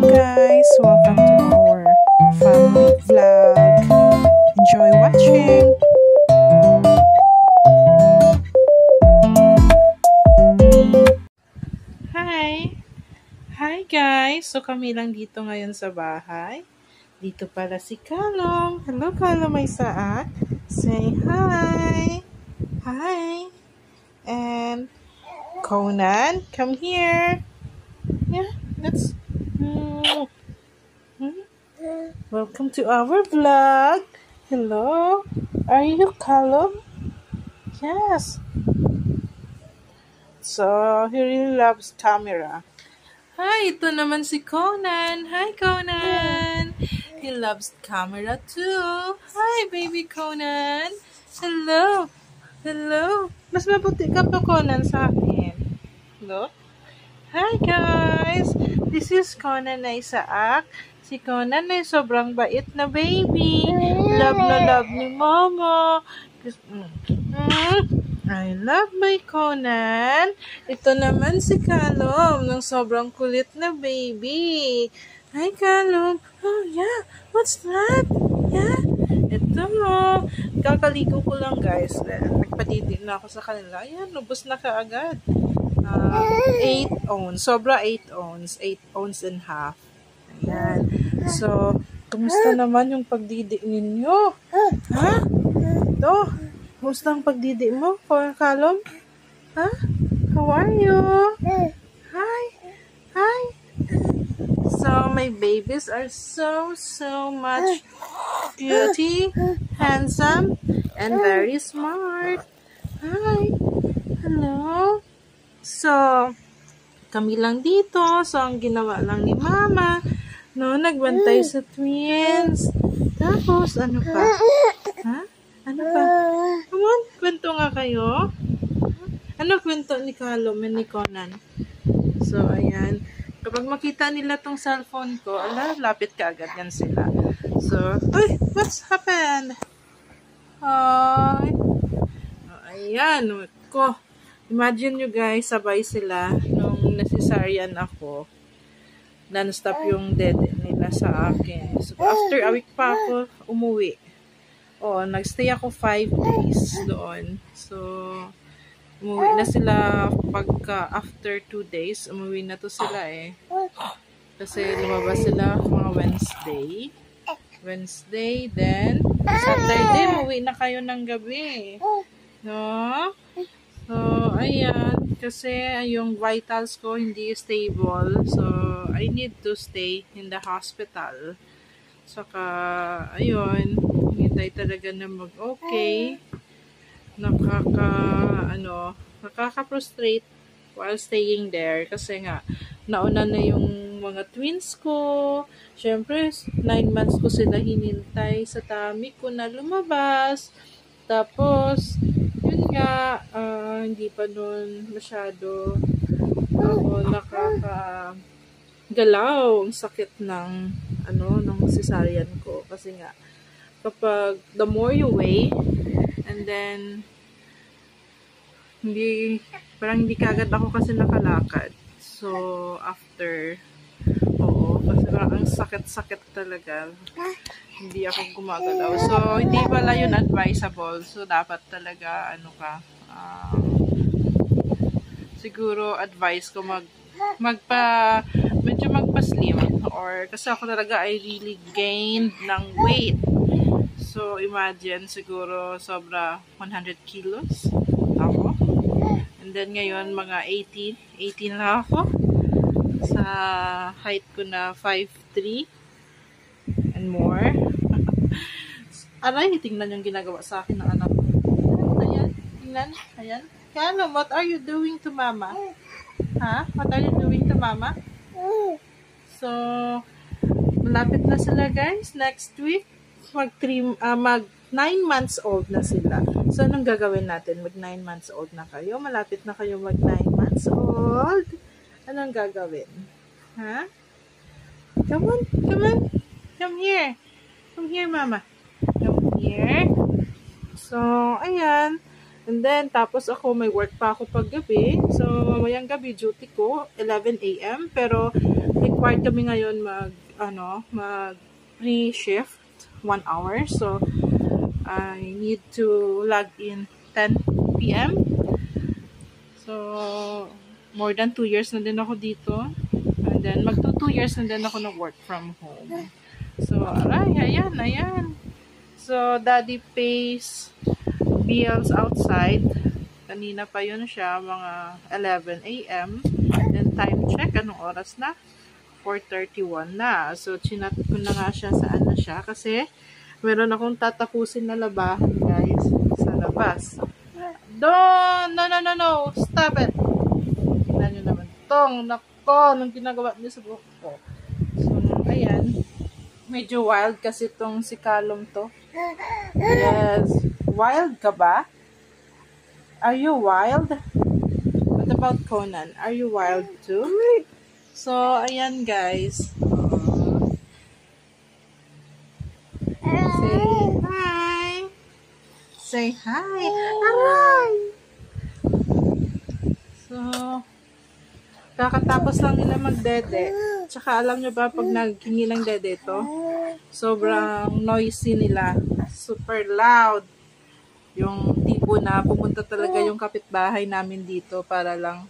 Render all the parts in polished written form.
guys, welcome to our family vlog. Enjoy watching. Hi! Hi guys! So kami lang dito ngayon sa bahay. Dito pala si Kalom. Hello Kalom, may saat. Say hi! Hi! And Conan, come here. Yeah, let's... Welcome to our vlog. Hello. Are you Kalom? Yes. So, he really loves camera. Hi, ito naman si Conan. Hi, Conan. He loves camera too. Hi, baby Conan. Hello. Hello. Mas mabuti ka pa, Conan, sa akin. Hello. Hi, guys. This is Conan na Isaac. Si Conan ay sobrang bait na baby. Love na love ni Mama. I love my Conan. Ito naman si Kalom, ng sobrang kulit na baby. Hi, Kalom. Oh, yeah. What's that? Yeah. Ito mo. Kakaligo ko lang, guys. Nagpatiti na ako sa kanila. Ayan, lubos na kaagad. 8 ounce. Sobra 8 ounce. 8 ounce and half. Ayan. So, kumusta naman yung pagdidi ninyo? Ha? Ito. Kumusta ang pagdidi mo, Kalom? Ha? How are you? Hi. Hi. So, my babies are so much beauty, handsome, and very smart. Hi. Hello. So, kami lang dito. So, ang ginawa lang ni Mama, no, nagbantay sa twins. Tapos, ano pa? Ha? Ano pa? Come on, kwento nga kayo. Ano kwento ni Kalom and ni Conan? So, ayan. Kapag makita nila tong cellphone ko, lapit ka agad yan sila. So, uy, what's happened? Hi. Ayan, ko. Imagine nyo guys, sabay sila nung nasisaryan ako. Non-stop yung dede nila sa akin. So, after a week pa ako umuwi. Oh, nagstay ako 5 days doon. So, umuwi na sila pagka after 2 days. Umuwi na to sila eh. Kasi lumabas sila mga Wednesday, then Saturday, umuwi na kayo ng gabi. No? So, ayan. Kasi yung vitals ko hindi stable. So, I need to stay in the hospital. Saka, ayun. Hintay talaga na mag-okay. Nakaka-frustrate while staying there. Kasi nga, nauna na yung mga twins ko. Siyempre, 9 months ko sila hinintay sa tummy ko na lumabas. Tapos, yun nga, hindi pa nun masyado ako nakakagalaw. Ang sakit ng ng cesarean ko. Kasi nga, kapag the more you weigh, and then, parang hindi kagad ako kasi nakalakad. So, after, kasi parang ang sakit-sakit talaga. Hindi ako gumagalaw. So, hindi pala yun advisable. So, dapat talaga, siguro advice ko medyo magpa-slim. Or, kasi ako talaga, I really gained ng weight. So, imagine, siguro, sobra 100 kilos ako. And then, ngayon, mga 18 na ako. Sa height ko na 5'3" and more. Aray, tingnan yung ginagawa sa akin ng anak ko. Ayan, tingnan. Ayan. Kalom, what are you doing to Mama? Ha? What are you doing to Mama? So, malapit na sila guys. Next week, mag 9 months old na sila. So, anong gagawin natin? Mag 9 months old na kayo. Malapit na kayo mag 9 months old. Anong gagawin? Ha? Come on. Come here. Come here, Mama. Come here. So, ayan. And then, tapos ako, may work pa ako paggabi. So, mamayang gabi, duty ko, 11 AM. Pero, may required kami ngayon mag pre-shift 1 hour. So, I need to log in 10 p.m. So, more than 2 years na din ako dito. And then, magto 2 years na din ako work from home. So, aray, ayan. So, daddy pays bills outside. Kanina pa yun siya, mga 11 a.m. Then, time check, anong oras na? 4:31 na. So, chinat ko na nga siya saan na siya. Kasi, meron akong tatapusin na labahan, guys, sa labas. No. Stop it. Tingnan nyo naman tong. Nako, nung ginagawa niyo sa buhok ko. So, ayan. Medyo wild kasi tong si Callum to. Yes. Wild ka ba? Are you wild? What about Conan? Are you wild too? So, ayan guys. Say hi. Say hi. Aray! So, kakatapos lang nila magdede. Tsaka alam nyo ba, pag naghingi ng dede ito, sobrang noisy nila. Super loud. Yung tipo na pumunta talaga yung kapitbahay namin dito para lang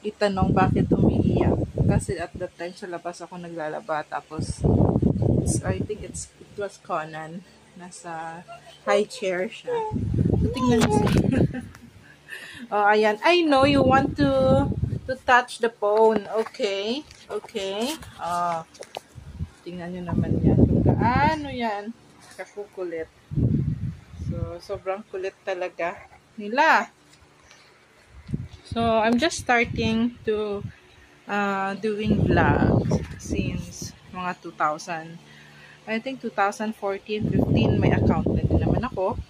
itanong bakit umiiyak. Kasi at that time sa labas ako naglalaba. Tapos, I think it was Conan. Nasa high chair siya. So, tingnan niyo siya. Oh, ayan. I know you want to touch the phone. Okay. Tingnan nyo naman yan. Kung gaano yan kakukulit. So, sobrang kulit talaga nila. So, I'm just starting to doing vlogs since mga 2014, 15 may account na din naman ako.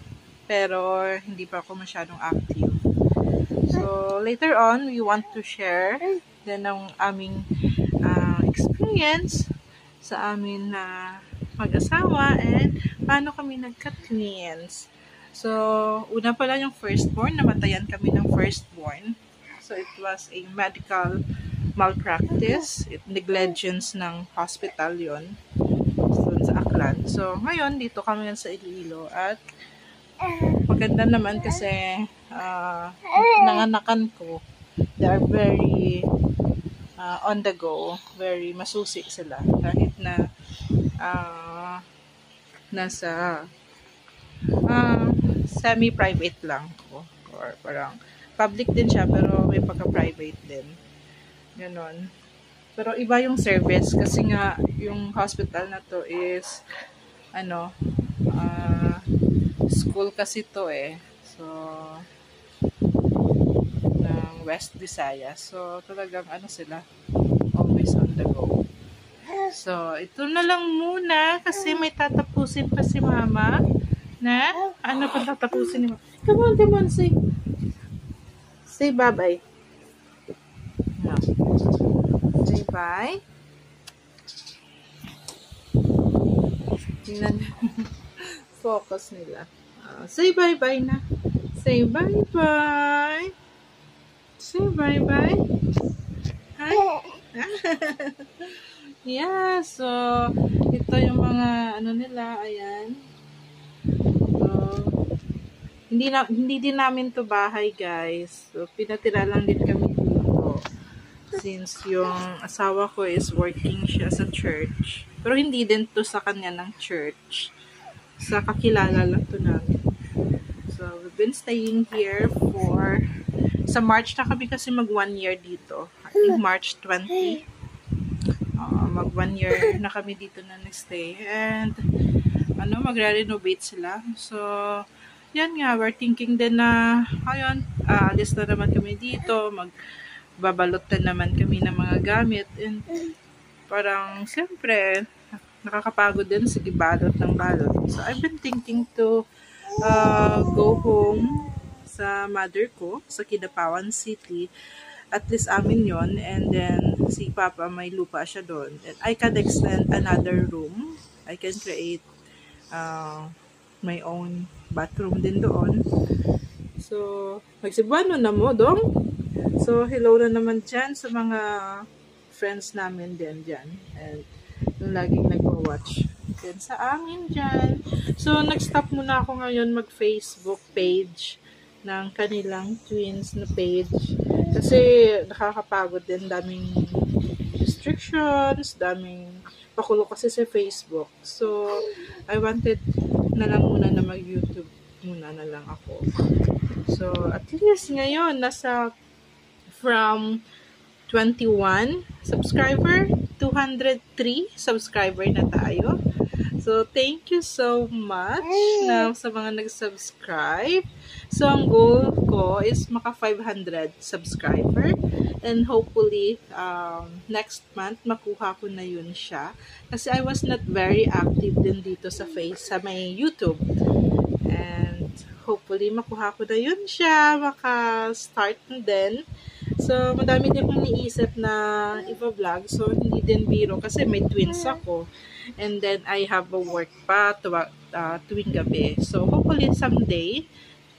Pero, hindi pa ako masyadong active. So, later on, we want to share din ang aming experience sa amin na mag-asawa and paano kami nagka-twins. So, una pala yung firstborn, namatayan kami ng firstborn. So, it was a medical malpractice. Negligence ng hospital yon sa Aklan. So, ngayon, dito kami sa Iloilo at maganda naman kasi nanganakan ko. They are very on the go. Very masusi sila. Kahit na nasa semi-private lang ko. Or parang public din siya pero may pagka-private din. Ganon. Pero iba yung service kasi nga yung hospital na to is school kasi to so ng West Visayas. So talagang sila always on the go. So ito na lang muna kasi may tatapusin pa si mama na pa tatapusin ni mama. Come on, say bye-bye. No. Say bye. Tingnan focus nila. Say bye-bye na. Say bye-bye. Say bye-bye. Hi. Yeah, so ito yung mga nila, ayan. So, hindi din namin to bahay, guys. So, pinatira lang din kami dito. Since yung asawa ko is working siya sa church. Pero hindi din to sa kanya ng church. Sa kakilala lang to namin. So, we've been staying here sa March na kami kasi mag 1 year dito. I think March 20. Mag 1 year na kami dito na nag-stay. And, magre-renovate sila. So, yan nga, we're thinking din na, ayun, alis na naman kami dito. Magbabalot na naman kami ng mga gamit. And, parang, siyempre, nakakapagod din sige balot ng balot. So, I've been thinking to go home sa mother ko, sa Kidapawan City. At least amin yon. And then, si Papa may lupa siya doon. And I can extend another room. I can create my own bathroom din doon. So, magsibuano na mo, dong. So, hello na naman dyan sa mga friends namin din dyan. And yung laging nagwa-watch din sa amin dyan. So, nag-stop muna ako ngayon mag-Facebook page ng kanilang twins na page. Kasi nakakapagod din, daming restrictions, daming pakulo kasi sa Facebook. So, I wanted na lang muna na mag-YouTube muna na lang ako. So, at least ngayon, nasa from 21 subscriber, 203 subscriber na tayo. So, thank you so much na sa mga nag-subscribe. So, ang goal ko is maka 500 subscriber. And hopefully, next month, makuha ko na yun siya. Kasi I was not very active din dito sa sa may YouTube. And hopefully, makuha ko na yun siya. Maka-start na din. So, madami din akong niisip na i-vlog. So, hindi din biro kasi may twins ako. And then, I have a work pa tuwing gabi. So, hopefully, someday,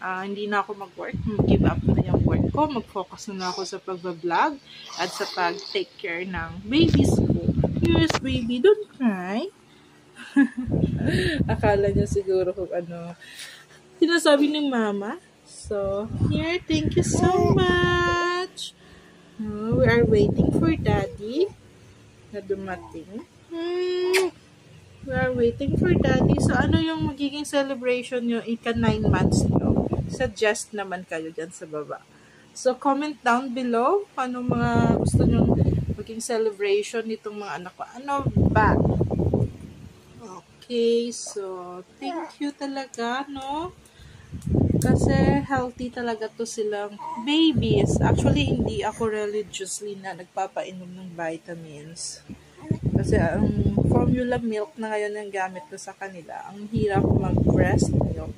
hindi na ako mag-work. Mag-give up na yung work ko. Mag-focus na ako sa pag-vlog at sa pag-take care ng babies ko. Yes, baby, don't cry. Akala niya siguro kung ano sinasabi ng mama. So, here, thank you so much. We are waiting for daddy na dumating. We are waiting for daddy. So, ano yung magiging celebration nyo ika 9 months nyo? Suggest naman kayo dyan sa baba. So, comment down below ano mga gusto nyo maging celebration nitong mga anak ko. Ano ba? Okay, so, thank you talaga, no? Kasi healthy talaga to silang babies. Actually, hindi ako religiously na nagpapainom ng vitamins. Kasi ang formula milk na ngayon ang gamit ko sa kanila. Ang hirap mag-breast milk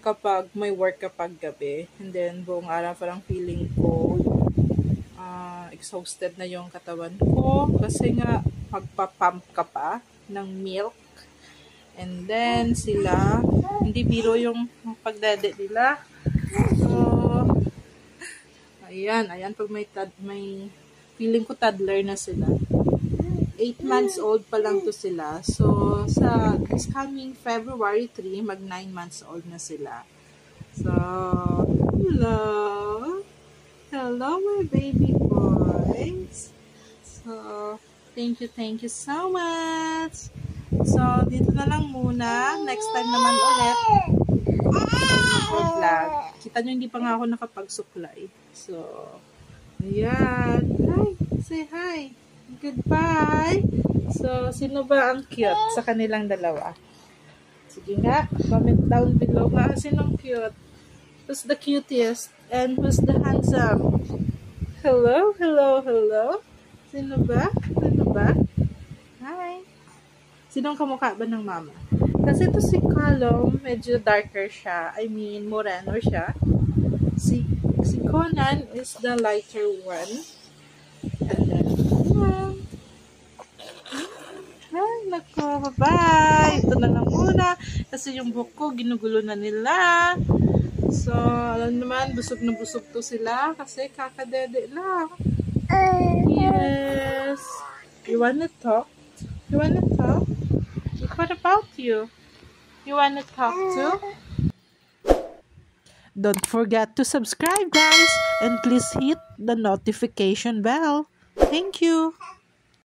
kapag may work kapag gabi. And then, buong araw parang feeling ko exhausted na yung katawan ko. Kasi nga, magpa-pump ka pa ng milk. And then, sila, hindi biro yung pagdede nila. So, ayan, pag may feeling ko toddler na sila. 8 months old pa lang to sila. So, sa this coming February 3, mag 9 months old na sila. So, hello. Hello, my baby boys. So, thank you so much. So, dito na lang muna. Next time naman ulit. Mag-vlog. Kita nyo, hindi pa nga ako nakapagsuklay. So, ayan. Hi. Say hi. Goodbye. So, sino ba ang cute sa kanilang dalawa? Sige nga. Comment down below nga. Sinong cute? Who's the cutest? And who's the handsome? Hello? Hello? Hello? Sino ba? Sino ba? Hi. Sinong kamukha ba ng mama? Kasi ito si Callum, medyo darker siya. I mean, moreno siya. Si Conan is the lighter one. And then, ay, nako, bye-bye. Ito na lang muna. Kasi yung buhok ko, ginugulo na nila. So, alam naman, busog na busog to sila. Kasi kakadede lang. Yes. You wanna talk? You wanna talk? What about you? You wanna talk too? Don't forget to subscribe, guys, and please hit the notification bell. Thank you.